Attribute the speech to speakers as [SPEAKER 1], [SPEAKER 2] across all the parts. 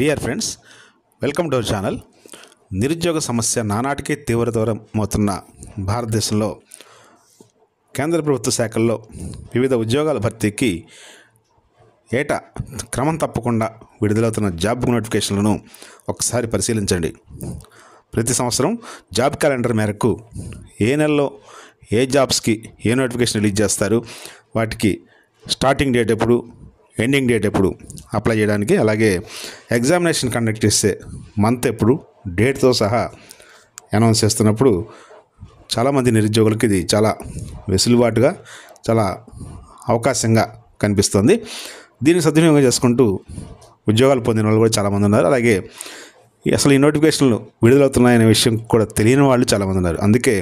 [SPEAKER 1] Dear friends, welcome to our channel. నిరుద్యోగ సమస్య నానాటికి తీవ్రతరం అవుతున్న భారతదేశంలో కేంద్ర ప్రభుత్వ శాఖల్లో వివిధ ఉద్యోగాల భర్తీకి ఏటా క్రమం తప్పకుండా విడుదలవుతున్న జాబ్ నోటిఫికేషన్లను ఒకసారి పరిశీలించండి. ప్రతి సంవత్సరం జాబ్ క్యాలెండర్ మేరకు ఏ నెలలో ఏ జాబ్స్కి ఏ నోటిఫికేషన్ రిలీజ్ చేస్తారు, వాటికి స్టార్టింగ్ డేట్ ఎప్పుడు, ఎండింగ్ డేట్ ఎప్పుడు అప్లై చేయడానికి, అలాగే ఎగ్జామినేషన్ కండక్ట్ చేసే మంత్ ఎప్పుడు, డేట్తో సహా అనౌన్స్ చేస్తున్నప్పుడు చాలామంది నిరుద్యోగులకి ఇది చాలా వెసులుబాటుగా, చాలా అవకాశంగా కనిపిస్తుంది. దీన్ని సద్వినియోగం చేసుకుంటూ ఉద్యోగాలు పొందిన వాళ్ళు కూడా చాలామంది ఉన్నారు. అలాగే అసలు ఈ నోటిఫికేషన్లు విడుదలవుతున్నాయనే విషయం కూడా తెలియని వాళ్ళు చాలామంది ఉన్నారు. అందుకే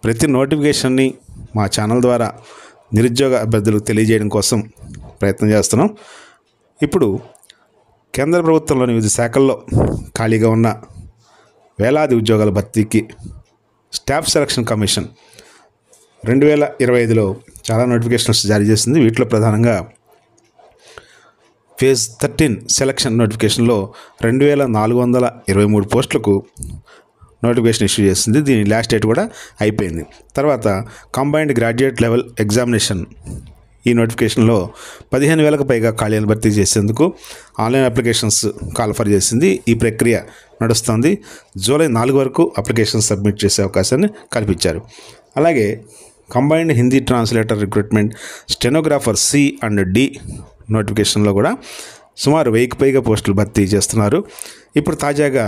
[SPEAKER 1] ప్రతి నోటిఫికేషన్ని మా ఛానల్ ద్వారా నిరుద్యోగ అభ్యర్థులకు తెలియజేయడం కోసం ప్రయత్నం చేస్తున్నాం. ఇప్పుడు కేంద్ర ప్రభుత్వంలోని వివిధ శాఖల్లో ఖాళీగా ఉన్న వేలాది ఉద్యోగాల భర్తీకి స్టాఫ్ సెలక్షన్ కమిషన్ 2025లో చాలా నోటిఫికేషన్స్ జారీ చేసింది. వీటిలో ప్రధానంగా ఫేజ్ 13 సెలక్షన్ నోటిఫికేషన్లో 2423 పోస్టులకు నోటిఫికేషన్ ఇష్యూ చేసింది. దీని లాస్ట్ డేట్ కూడా అయిపోయింది. తర్వాత కంబైన్డ్ గ్రాడ్యుయేట్ లెవెల్ ఎగ్జామినేషన్ ఈ నోటిఫికేషన్లో 15,000కు పైగా ఖాళీలను భర్తీ చేసేందుకు ఆన్లైన్ అప్లికేషన్స్ కాల్ఫర్ చేసింది. ఈ ప్రక్రియ నడుస్తుంది. జూలై 4 వరకు అప్లికేషన్ సబ్మిట్ చేసే అవకాశాన్ని కల్పించారు. అలాగే combined Hindi translator recruitment stenographer C and D నోటిఫికేషన్లో కూడా సుమారు 1000కి పైగా పోస్టులు భర్తీ చేస్తున్నారు. ఇప్పుడు తాజాగా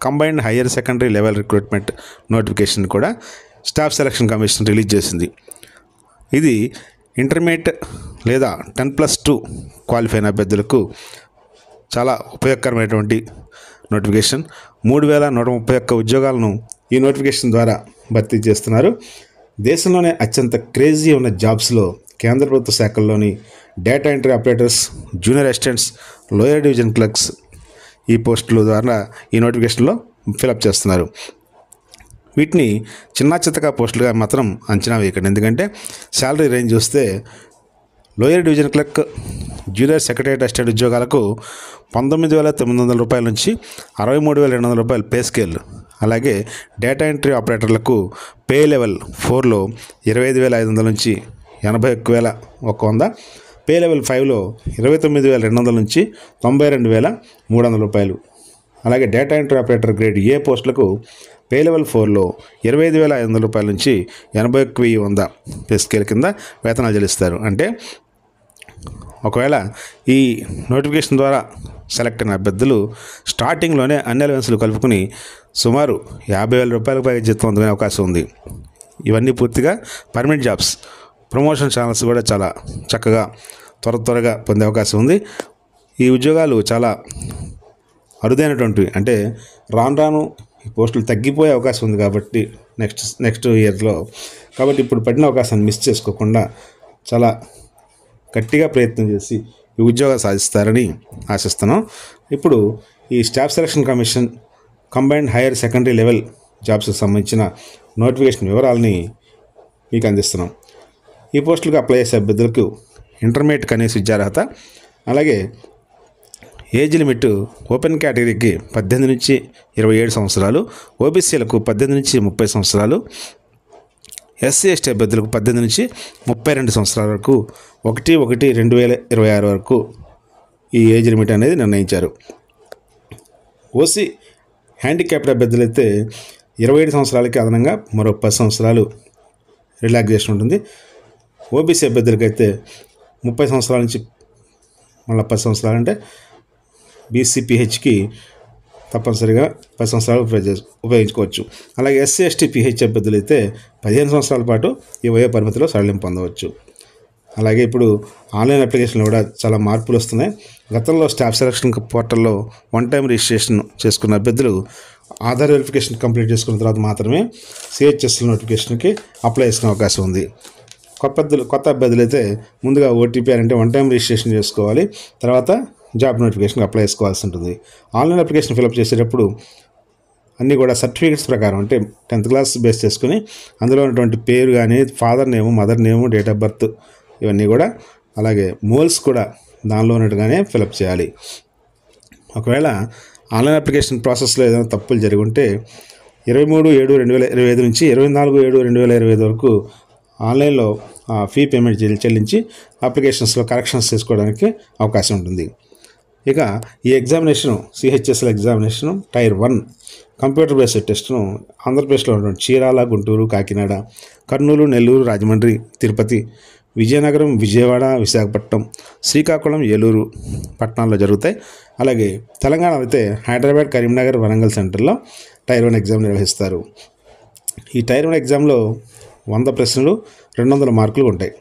[SPEAKER 1] combined higher secondary level recruitment notification కూడా స్టాఫ్ సెలక్షన్ కమిషన్ రిలీజ్ చేసింది. ఇది ఇంటర్మీడియట్ లేదా 10+2 క్వాలిఫై అయిన అభ్యర్థులకు చాలా ఉపయోగకరమైనటువంటి నోటిఫికేషన్. 3131 ఉద్యోగాలను ఈ నోటిఫికేషన్ ద్వారా భర్తీ చేస్తున్నారు. దేశంలోనే అత్యంత క్రేజీ ఉన్న జాబ్స్లో కేంద్ర ప్రభుత్వ శాఖల్లోని data entry operators, junior assistants, lower division clerks ఈ పోస్టుల ద్వారా ఈ నోటిఫికేషన్లో ఫిలప్ చేస్తున్నారు. వీటిని చిన్న చిత్తగా పోస్టులుగా మాత్రం అంచనా వేయకండి. ఎందుకంటే శాలరీ రేంజ్ చూస్తే lower division clerk, junior secretariat assistant ఉద్యోగాలకు 19,900 రూపాయల నుంచి 63,200 రూపాయలు పే స్కేల్. అలాగే డేటా ఎంట్రీ ఆపరేటర్లకు పే లెవెల్ 4లో 25,500 నుంచి 81,100, పే లెవెల్ 5లో 29,200 నుంచి 92,300 రూపాయలు. అలాగే data entry operator grade A పోస్టులకు పే లెవెల్ 4లో 25,500 రూపాయల నుంచి 81,100 పే స్కేల్ కింద వేతనాలు చెల్లిస్తారు. అంటే ఒకవేళ ఈ నోటిఫికేషన్ ద్వారా సెలెక్ట్ అయిన అభ్యర్థులు స్టార్టింగ్లోనే అన్ని అలవెన్స్లు కలుపుకుని సుమారు 50,000 రూపాయలకు పైగా జీతం అందుకునే అవకాశం ఉంది. ఇవన్నీ పూర్తిగా పర్మనెంట్ జాబ్స్. ప్రమోషన్ ఛానల్స్ కూడా చాలా చక్కగా త్వరగా పొందే అవకాశం ఉంది. ఈ ఉద్యోగాలు చాలా అరుదైనటువంటివి. అంటే రాను ఈ పోస్టులు తగ్గిపోయే అవకాశం ఉంది కాబట్టి నెక్స్ట్ ఇయర్లో. కాబట్టి ఇప్పుడు పడిన అవకాశాన్ని మిస్ చేసుకోకుండా చాలా గట్టిగా ప్రయత్నం చేసి ఈ ఉద్యోగాలు సాధిస్తారని ఆశిస్తున్నాం. ఇప్పుడు ఈ staff selection commission combined higher secondary level జాబ్స్కి సంబంధించిన నోటిఫికేషన్ వివరాలని మీకు అందిస్తున్నాం. ఈ పోస్టులకు అప్లై చేసే అభ్యర్థులకు ఇంటర్మీడియట్ కనీస విద్యార్హత, అలాగే ఏజ్ లిమిట్ ఓపెన్ కేటగిరీకి 18 నుంచి 27 సంవత్సరాలు, ఓబీసీలకు 18 నుంచి 30 సంవత్సరాలు, ఎస్సీ ఎస్టీ అభ్యర్థులకు 18 నుంచి 32 సంవత్సరాల వరకు 1/1/2026 వరకు ఈ ఏజ్ లిమిట్ అనేది నిర్ణయించారు. ఓసీ హ్యాండిక్యాప్డ్ అభ్యర్థులైతే 27 సంవత్సరాలకి అదనంగా మరో 10 సంవత్సరాలు రిలాక్సేషన్ ఉంటుంది. ఓబీసీ అభ్యర్థులకైతే 30 సంవత్సరాల నుంచి మళ్ళీ 10 సంవత్సరాలు, అంటే బీసీపీహెచ్కి తప్పనిసరిగా 10 సంవత్సరాలు ఉపయోగించుకోవచ్చు. అలాగే ఎస్సీ ఎస్టీ పీహెచ్ అభ్యర్థులు అయితే 15 సంవత్సరాల పాటు ఈ వయో పరిమితిలో సడలింపు పొందవచ్చు. అలాగే ఇప్పుడు ఆన్లైన్ అప్లికేషన్లో కూడా చాలా మార్పులు వస్తున్నాయి. గతంలో స్టాఫ్ సెలక్షన్ పోర్టల్లో 1 టైం రిజిస్ట్రేషన్ చేసుకున్న అభ్యర్థులు ఆధార్ వెరిఫికేషన్ కంప్లీట్ చేసుకున్న తర్వాత మాత్రమే సిహెచ్ఎస్ఎల్ నోటిఫికేషన్కి అప్లై చేసుకునే అవకాశం ఉంది. కొత్త అభ్యర్థులు అయితే ముందుగా ఓటీపీ అంటే 1 టైం రిజిస్ట్రేషన్ చేసుకోవాలి. తర్వాత జాబ్ నోటిఫికేషన్కి అప్లై చేసుకోవాల్సి ఉంటుంది. ఆన్లైన్ అప్లికేషన్ ఫిలప్ చేసేటప్పుడు అన్నీ కూడా సర్టిఫికేట్స్ ప్రకారం, అంటే 10th క్లాస్ బేస్ చేసుకుని అందులో ఉన్నటువంటి పేరు కానీ, father name, mother name, date of birth ఇవన్నీ కూడా, అలాగే మోల్స్ కూడా దానిలో ఉన్నట్టుగానే ఫిలప్ చేయాలి. ఒకవేళ ఆన్లైన్ అప్లికేషన్ ప్రాసెస్లో ఏదైనా తప్పులు జరిగి ఉంటే 23/7/2025 నుంచి 24/7/2025 వరకు ఆన్లైన్లో ఫీ పేమెంట్ చెల్లించి అప్లికేషన్స్లో కరెక్షన్స్ చేసుకోవడానికి అవకాశం ఉంటుంది. ఇక ఈ examination CHSL examination tier 1 computer based టెస్ట్ను ఆంధ్రప్రదేశ్లో ఉన్నటువంటి చీరాల, గుంటూరు, కాకినాడ, కర్నూలు, నెల్లూరు, రాజమండ్రి, తిరుపతి, విజయనగరం, విజయవాడ, విశాఖపట్నం, శ్రీకాకుళం, ఏలూరు పట్టణాల్లో జరుగుతాయి. అలాగే తెలంగాణలో అయితే హైదరాబాద్, కరీంనగర్, వరంగల్ సెంటర్లో టైర్ 1 ఎగ్జామ్ నిర్వహిస్తారు. ఈ టైర్ 1 ఎగ్జామ్లో 100 ప్రశ్నలు 200 మార్కులు ఉంటాయి.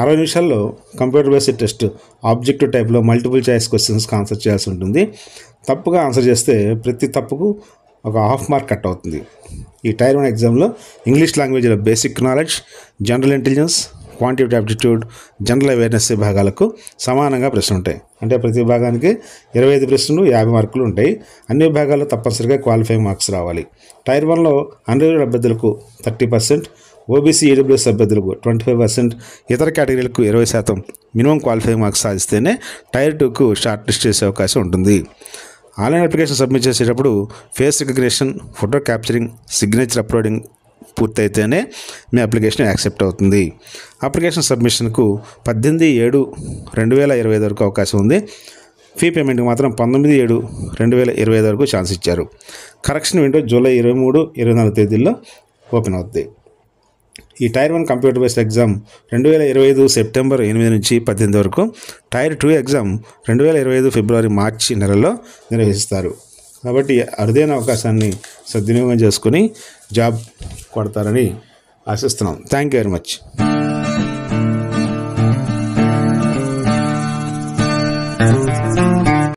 [SPEAKER 1] 60 నిమిషాల్లో కంప్యూటర్ బేస్డ్ టెస్ట్ ఆబ్జెక్టివ్ టైప్లో మల్టిపుల్ చాయిస్ క్వశ్చన్స్కి ఆన్సర్ చేయాల్సి ఉంటుంది. తప్పుగా ఆన్సర్ చేస్తే ప్రతి తప్పుకు ఒక హాఫ్ మార్క్ కట్ అవుతుంది. ఈ టైర్ 1 ఎగ్జామ్లో ఇంగ్లీష్ లాంగ్వేజ్లో basic knowledge, general intelligence, quantitative aptitude, general awareness విభాగాలకు సమానంగా ప్రశ్నలు ఉంటాయి. అంటే ప్రతి విభాగానికి 25 ప్రశ్నలు 50 మార్కులు ఉంటాయి. అన్ని విభాగాల్లో తప్పనిసరిగా క్వాలిఫైయింగ్ మార్క్స్ రావాలి. టైర్ 1లో అన్రిజర్వ్డ్ అభ్యర్థులకు 30%, ఓబీసీ ఈడబ్ల్యూఎస్ అభ్యర్థులకు 25%, ఇతర కేటగిరీలకు 20% మినిమం క్వాలిఫైయింగ్ మార్క్స్ సాధిస్తేనే టైర్ 2కు షార్ట్ లిస్ట్ చేసే అవకాశం ఉంటుంది. ఆన్లైన్ అప్లికేషన్ సబ్మిట్ చేసేటప్పుడు face recognition, photo capturing, signature uploading పూర్తయితేనే మీ అప్లికేషన్ యాక్సెప్ట్ అవుతుంది. అప్లికేషన్ సబ్మిషన్కు 18/7/2025 వరకు అవకాశం ఉంది. ఫీ పేమెంట్కి మాత్రం 19/7/2025 వరకు ఛాన్స్ ఇచ్చారు. కరెక్షన్ విండో జూలై 23-24 తేదీల్లో ఓపెన్ అవుతుంది. ఈ tier 1 computer based exam 2025 September 8 నుంచి 18 వరకు, టైర్ 2 ఎగ్జామ్ 2025 ఫిబ్రవరి-మార్చి నెలలో నిర్వహిస్తారు. కాబట్టి అరుదైన అవకాశాన్ని సద్వినియోగం చేసుకుని జాబ్ కొడతారని ఆశిస్తున్నాం. Thank you very much.